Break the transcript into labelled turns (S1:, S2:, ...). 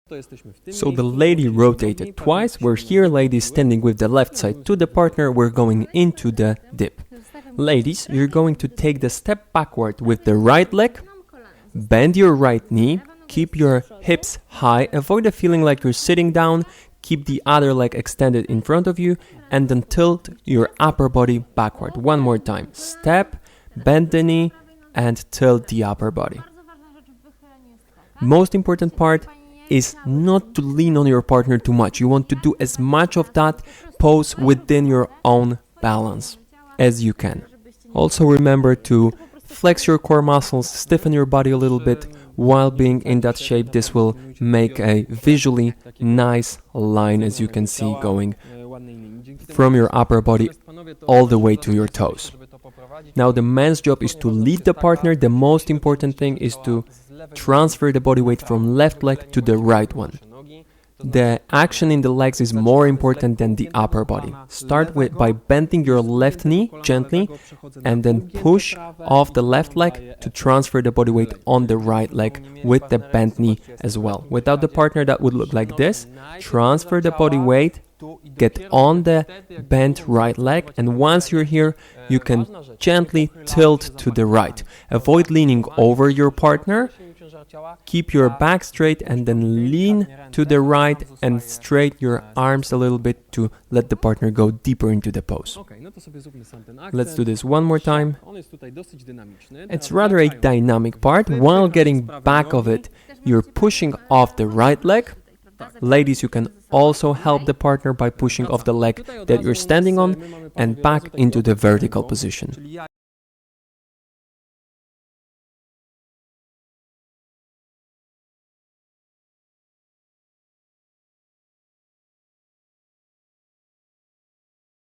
S1: So the lady rotated twice. We're here, ladies, standing with the left side to the partner. We're going into the dip. Ladies, you're going to take the step backward with the right leg. Bend your right knee. Keep your hips high. Avoid the feeling like you're sitting down. Keep the other leg extended in front of you. And then tilt your upper body backward. One more time. Step, bend the knee, and tilt the upper body. Most important part is not to lean on your partner too much. You want to do as much of that pose within your own balance as you can. Also remember to flex your core muscles, stiffen your body a little bit while being in that shape. This will make a visually nice line, as you can see, going from your upper body all the way to your toes. Now the man's job is to lead the partner. The most important thing is to transfer the body weight from left leg to the right one. The action in the legs is more important than the upper body. Start by bending your left knee gently and then push off the left leg to transfer the body weight on the right leg with the bent knee as well. Without the partner, that would look like this. Transfer the body weight, get on the bent right leg, and once you're here, you can gently tilt to the right. Avoid leaning over your partner. Keep your back straight and then lean to the right and straighten your arms a little bit to let the partner go deeper into the pose. Let's do this one more time. It's rather a dynamic part. While getting back of it, you're pushing off the right leg. Ladies, you can also help the partner by pushing off the leg that you're standing on and back into the vertical position.